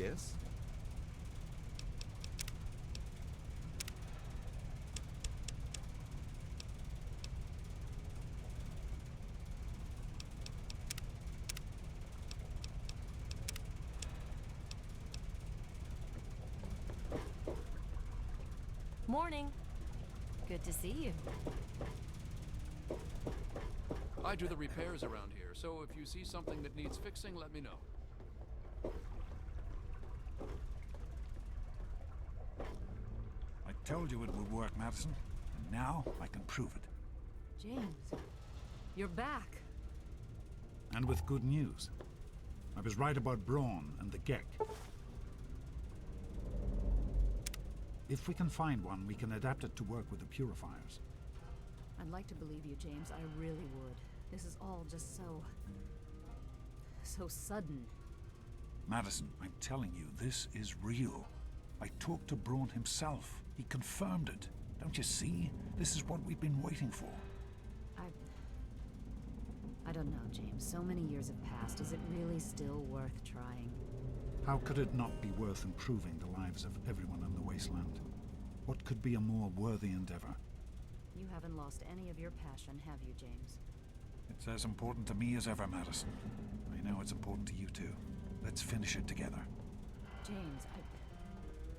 guess? Morning. Good to see you. I do the repairs around here, so if you see something that needs fixing, let me know. I told you it would work, Madison. And now I can prove it. James, you're back. And with good news. I was right about Braun and the Gek. If we can find one, we can adapt it to work with the purifiers. I'd like to believe you, James. I really would. This is all just so sudden. Madison, I'm telling you, this is real. I talked to Braun himself. He confirmed it. Don't you see? This is what we've been waiting for. I don't know, James. So many years have passed. Is it really still worth trying? How could it not be worth improving the lives of everyone in the wasteland? What could be a more worthy endeavor? You haven't lost any of your passion, have you, James? It's as important to me as ever, Madison. I know it's important to you too. Let's finish it together. James,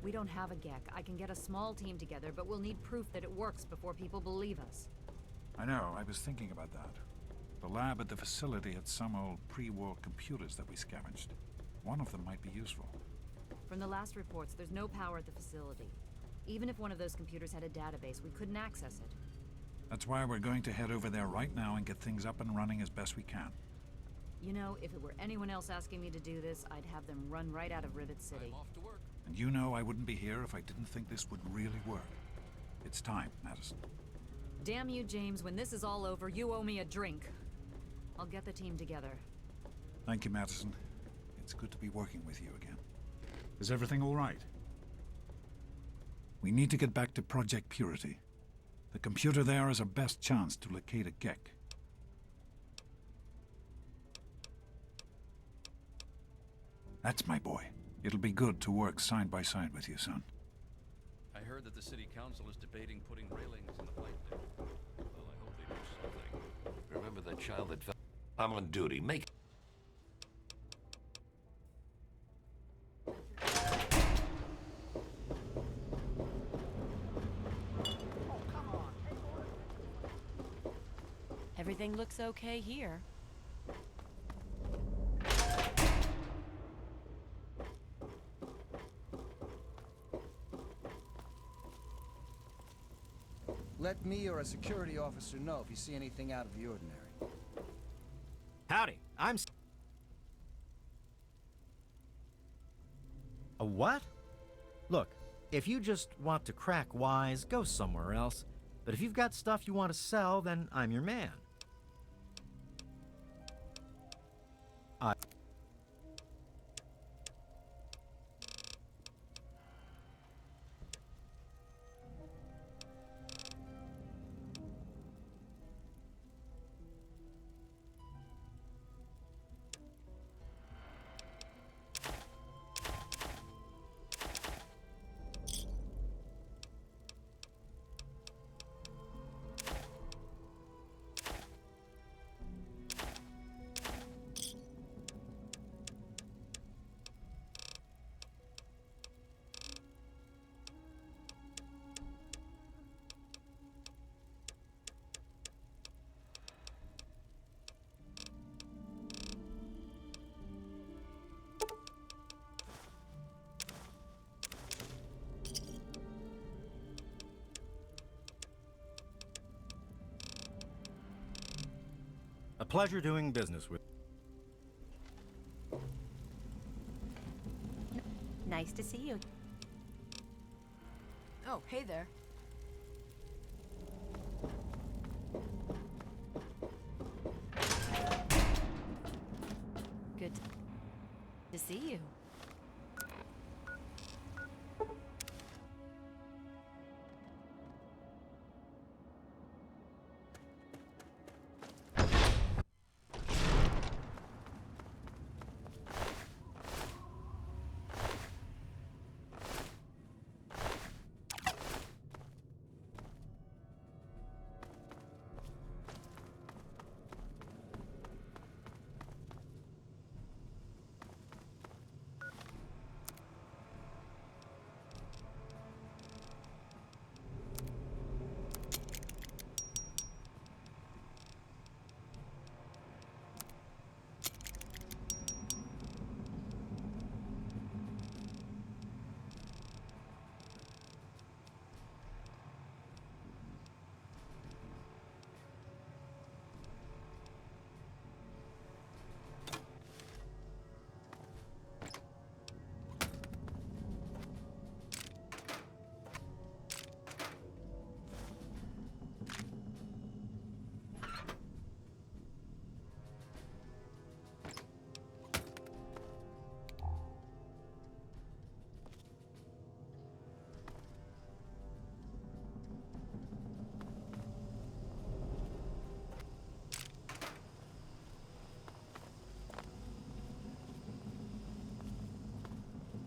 we don't have a Gek. I can get a small team together, but we'll need proof that it works before people believe us. I know, I was thinking about that. The lab at the facility had some old pre-war computers that we scavenged. One of them might be useful. From the last reports, there's no power at the facility. Even if one of those computers had a database, we couldn't access it. That's why we're going to head over there right now and get things up and running as best we can. You know, if it were anyone else asking me to do this, I'd have them run right out of Rivet City. I'm off to work. And you know I wouldn't be here if I didn't think this would really work. It's time, Madison. Damn you, James. When this is all over, you owe me a drink. I'll get the team together. Thank you, Madison. It's good to be working with you again. Is everything all right? We need to get back to Project Purity. The computer there is our best chance to locate a Gek. That's my boy. It'll be good to work side by side with you, son. I heard that the city council is debating putting railings in the flight deck. Well, I hope they do something. Remember that child that fell? I'm on duty. Make... Everything looks okay here. Let me or a security officer know if you see anything out of the ordinary. Howdy, I'm... A what? Look, if you just want to crack wise, go somewhere else. But if you've got stuff you want to sell, then I'm your man. A pleasure doing business with... Nice to see you. Oh, hey there. Good to see you.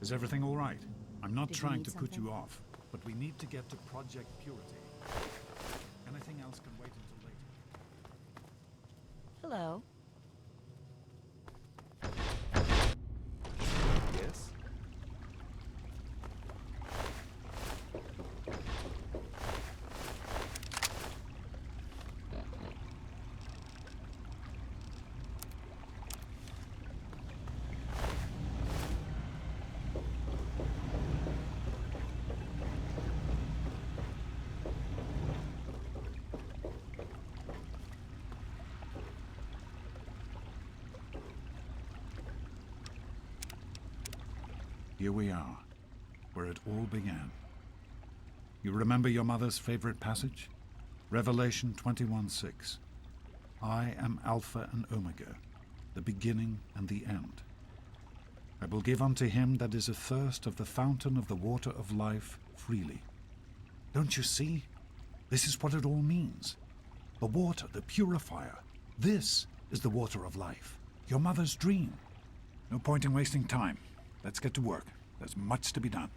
Is everything all right? I'm not Did you trying need to put you something? off, but we need to get to Project Purity. Anything else can wait until later. Hello. Yes? Here we are, where it all began. You remember your mother's favorite passage? Revelation 21:6. I am Alpha and Omega, the beginning and the end. I will give unto him that is athirst of the fountain of the water of life freely. Don't you see? This is what it all means. The water, the purifier. This is the water of life. Your mother's dream. No point in wasting time. Let's get to work. There's much to be done.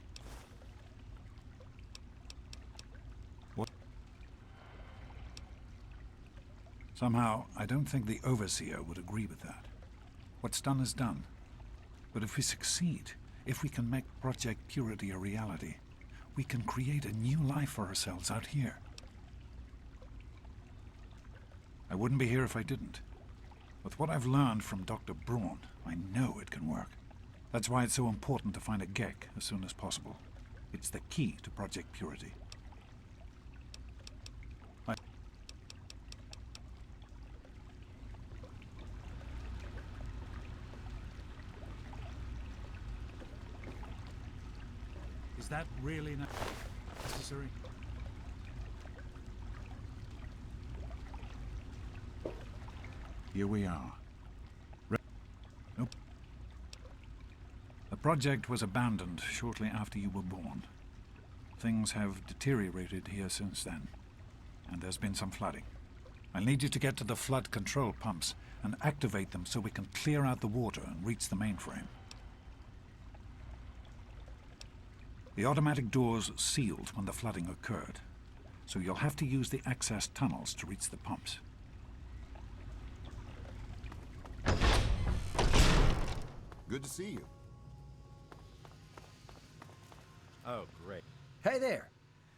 What? Somehow, I don't think the Overseer would agree with that. What's done is done. But if we succeed, if we can make Project Purity a reality, we can create a new life for ourselves out here. I wouldn't be here if I didn't. With what I've learned from Dr. Braun, I know it can work. That's why it's so important to find a GEC as soon as possible. It's the key to Project Purity. Is that really necessary? Here we are. Nope. The project was abandoned shortly after you were born. Things have deteriorated here since then, and there's been some flooding. I'll need you to get to the flood control pumps and activate them so we can clear out the water and reach the mainframe. The automatic doors sealed when the flooding occurred, so you'll have to use the access tunnels to reach the pumps. Good to see you. Oh, great. Hey there.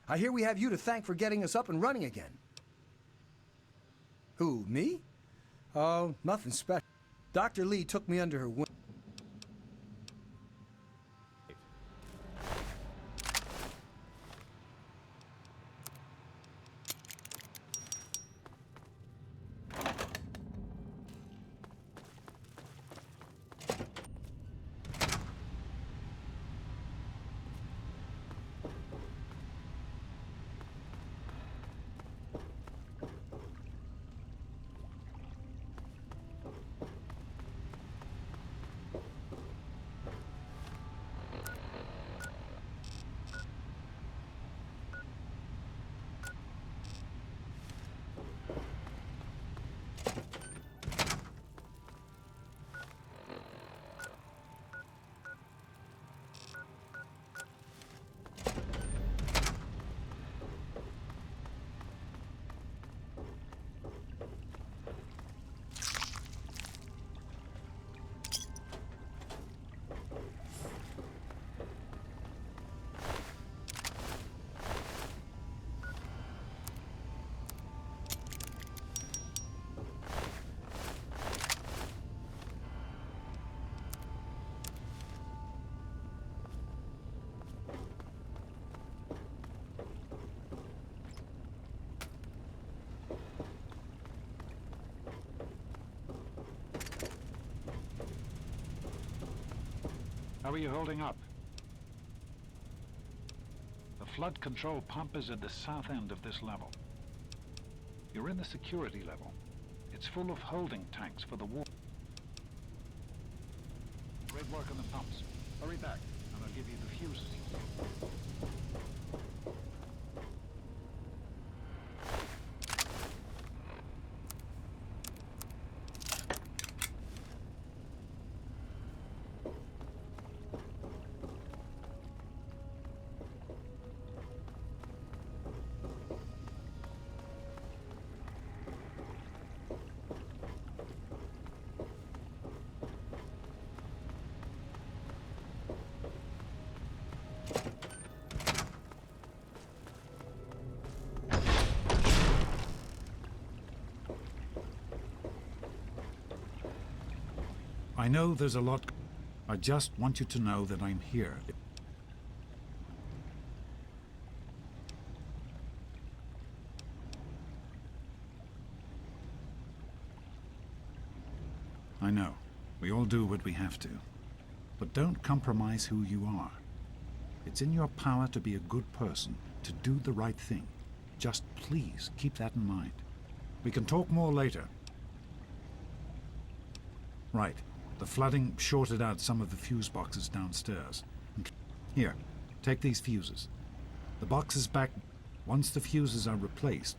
I hear we have you to thank for getting us up and running again. Who, me? Oh, nothing special. Dr. Lee took me under her wing. How are you holding up? The flood control pump is at the south end of this level. You're in the security level. It's full of holding tanks for the water. Great work on the pumps. Hurry back, and I'll give you the fuses. I know there's a lot. I just want you to know that I'm here. I know. We all do what we have to. But don't compromise who you are. It's in your power to be a good person, to do the right thing. Just please keep that in mind. We can talk more later. Right. The flooding shorted out some of the fuse boxes downstairs. Here, take these fuses. The box is back. Once the fuses are replaced,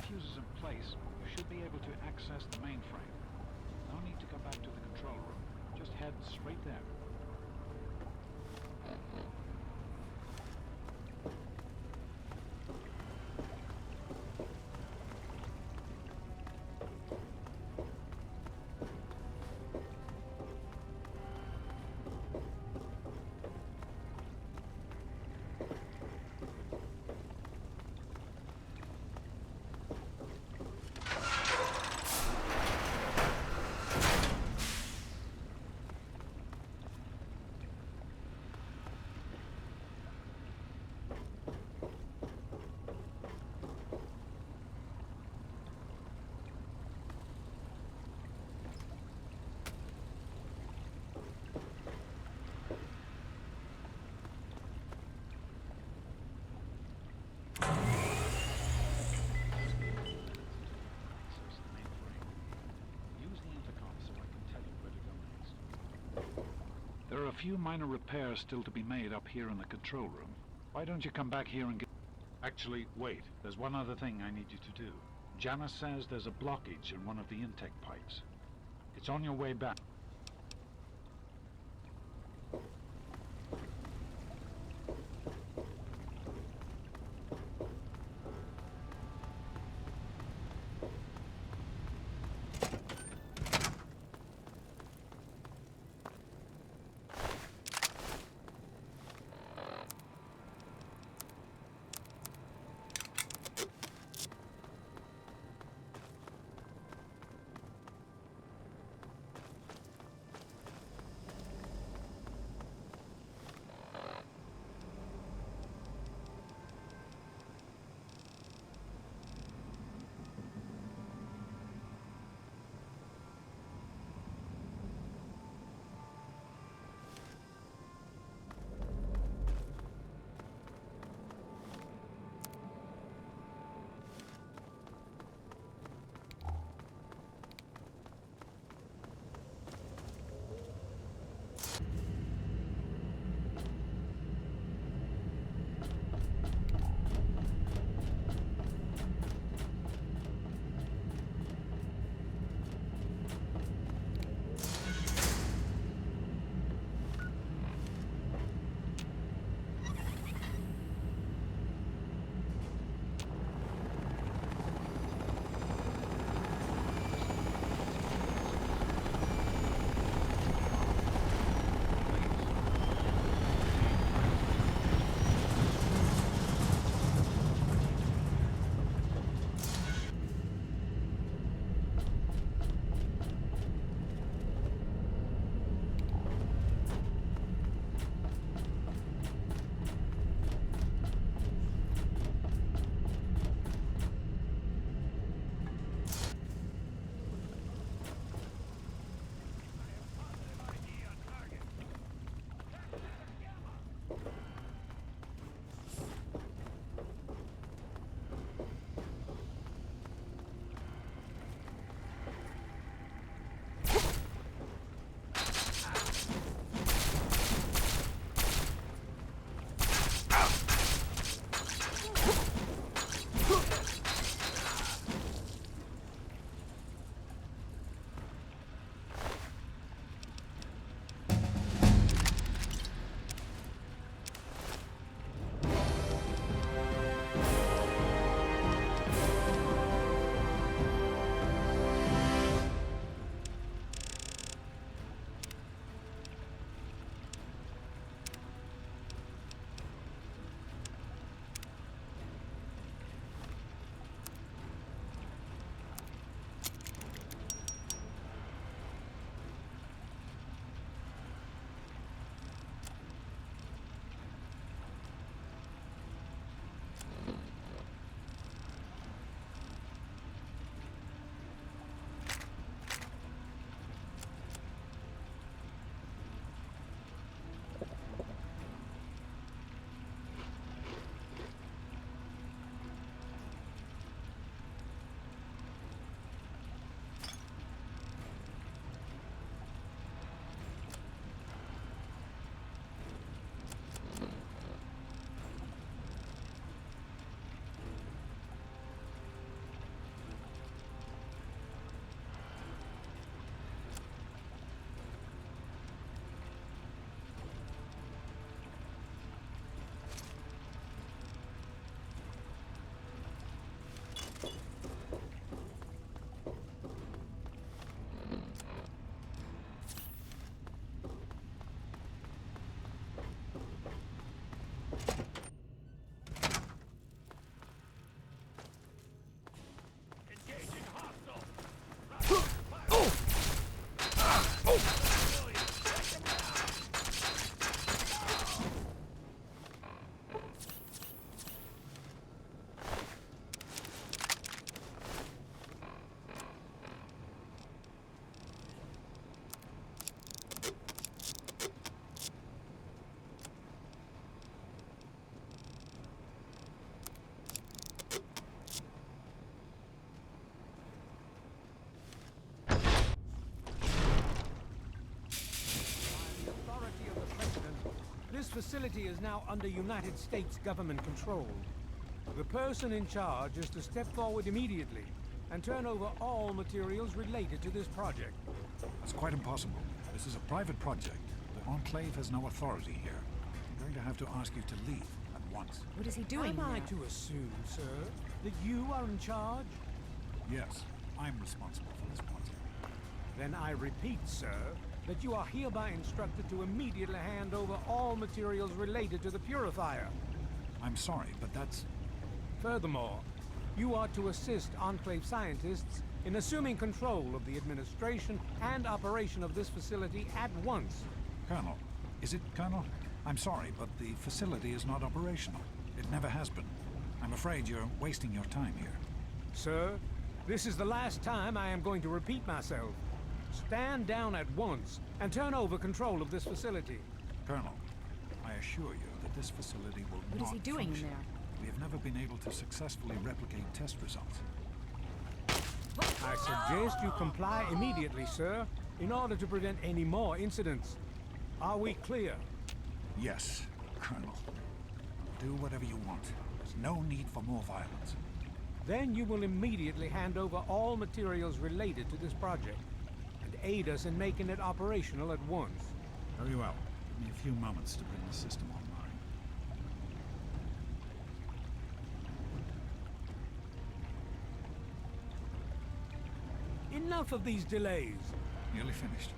fuses in place, you should be able to access the mainframe. No need to go back to the control room. Just head straight there. There are a few minor repairs still to be made up here in the control room. Why don't you come back here and get... actually, wait. There's one other thing I need you to do. Janice says there's a blockage in one of the intake pipes. It's on your way back. This facility is now under United States government control. The person in charge is to step forward immediately and turn over all materials related to this project. That's quite impossible. This is a private project. The Enclave has no authority here. I'm going to have to ask you to leave at once. What is he doing Am I here? to assume, sir, that you are in charge? Yes, I'm responsible for this project. Then I repeat, sir, that you are hereby instructed to immediately hand over all materials related to the purifier. I'm sorry, but that's... Furthermore, you are to assist Enclave scientists in assuming control of the administration and operation of this facility at once. Colonel. Is it Colonel? I'm sorry, but the facility is not operational. It never has been. I'm afraid you're wasting your time here. Sir, this is the last time I am going to repeat myself. Stand down at once and turn over control of this facility. Colonel, I assure you that this facility will not What is he doing in function. there? We have never been able to successfully replicate test results. I suggest you comply immediately, sir, in order to prevent any more incidents. Are we clear? Yes, Colonel. Do whatever you want. There's no need for more violence. Then you will immediately hand over all materials related to this project and aid us in making it operational at once. Very well. Give me a few moments to bring the system online. Enough of these delays. Nearly finished.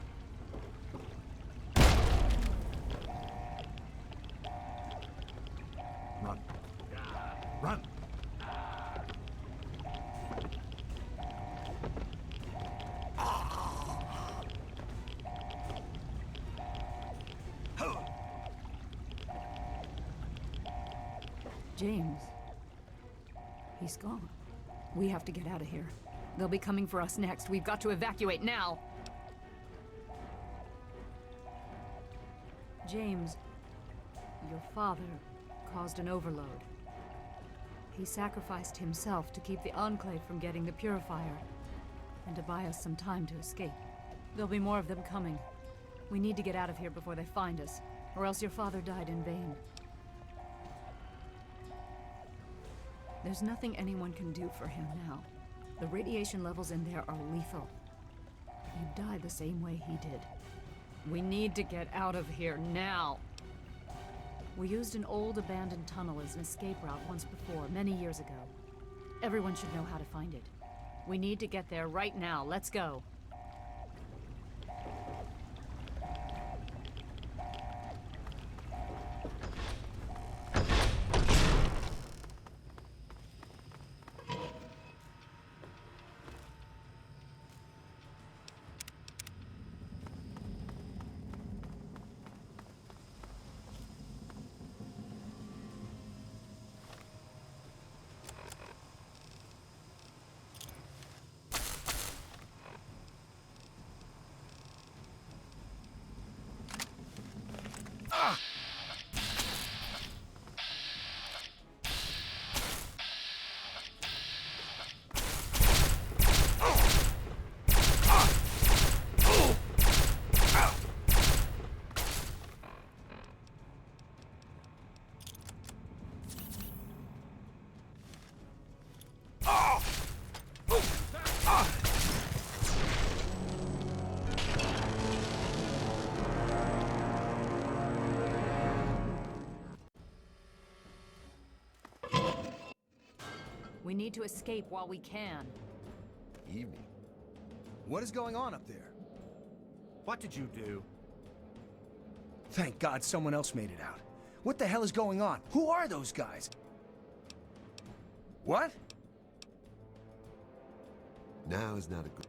Run. Run! James. He's gone. We have to get out of here. They'll be coming for us next. We've got to evacuate now. James, your father caused an overload. He sacrificed himself to keep the Enclave from getting the purifier and to buy us some time to escape. There'll be more of them coming. We need to get out of here before they find us, or else your father died in vain. There's nothing anyone can do for him now. The radiation levels in there are lethal. He'd die the same way he did. We need to get out of here now. We used an old abandoned tunnel as an escape route once before, many years ago. Everyone should know how to find it. We need to get there right now. Let's go. We need to escape while we can. Evening. What is going on up there? What did you do? Thank God someone else made it out. What the hell is going on? Who are those guys? What? Now is not a good...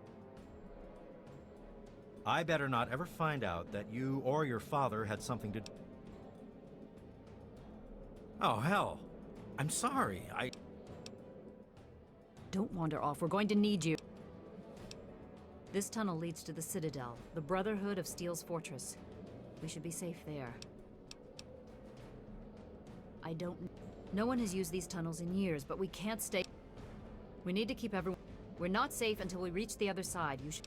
I better not ever find out that you or your father had something to... Oh, hell. I'm sorry. Don't wander off. We're going to need you. This tunnel leads to the Citadel, the Brotherhood of Steel's fortress. We should be safe there. No one has used these tunnels in years, but we can't stay... We need to keep everyone... We're not safe until we reach the other side. You should...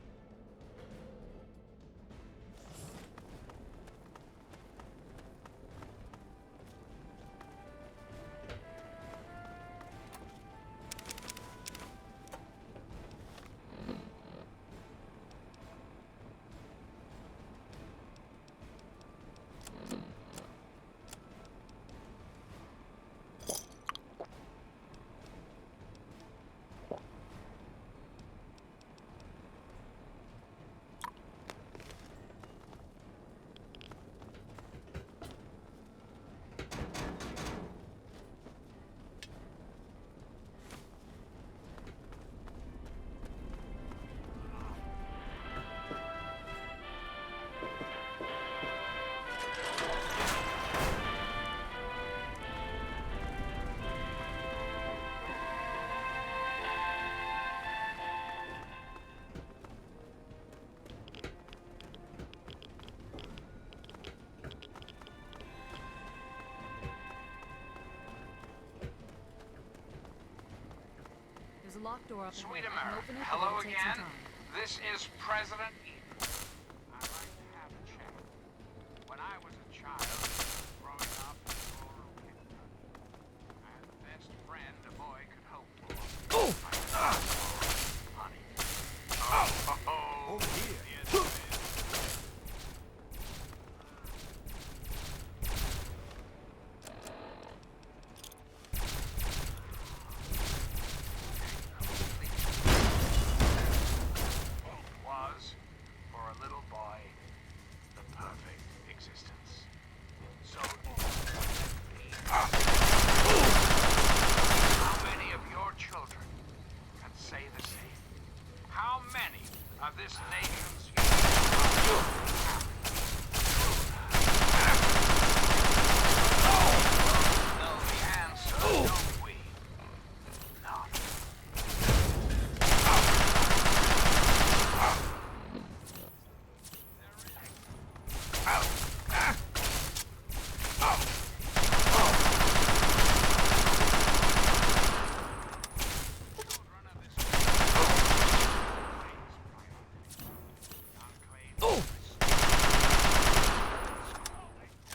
There's a locked door up Sweet ahead. I can America. open it, but Hello it'll take some again. time. This is President Eden. I'd like to have a chat. When I was a child, growing up in rural Kentucky, I had the best friend a boy could hope for. Honey. Oh, dear. Yes, it is. Was, for a little boy, the perfect existence. So, how many of your children can say the same? How many of this nation's know the answer, don't we? None. Children of this Enclave.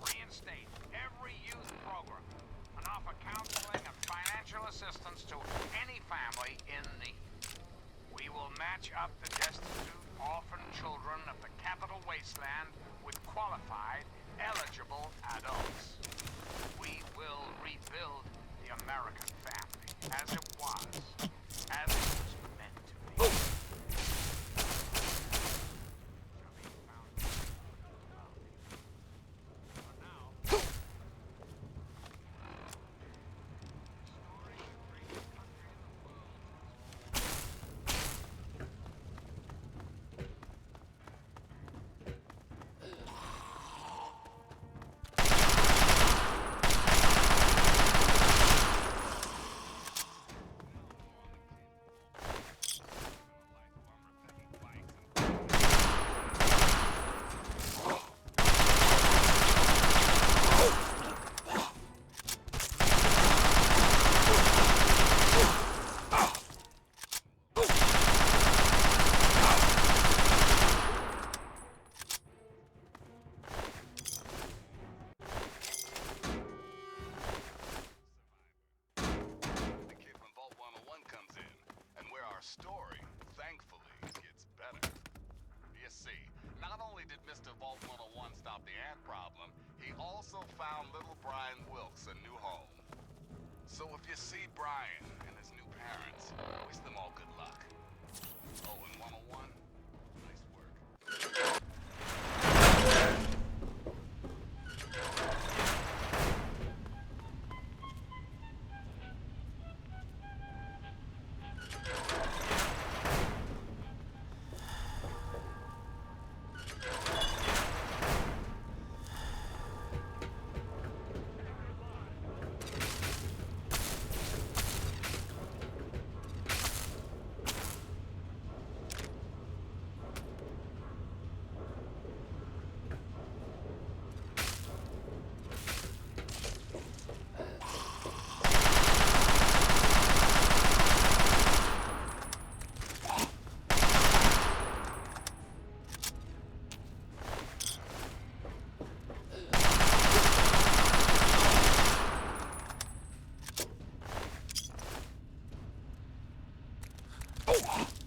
Reinstate every youth program and offer counseling and financial assistance to any family in need. We will match up the destitute, orphan children of the capital wasteland with qualified, eligible adults. We will rebuild the American family as it was meant to be. Shall be found for now. Story of the greatest country in the world. The kid from Vault 101 comes in, and where our story, thankfully, gets better. You see, not only did Mr. Vault 101 stop the ant problem, he also found little Brian Wilkes a new home. So if you see Brian and his new parents, wish them all good luck. Oh, and 101, nice work. Whoa!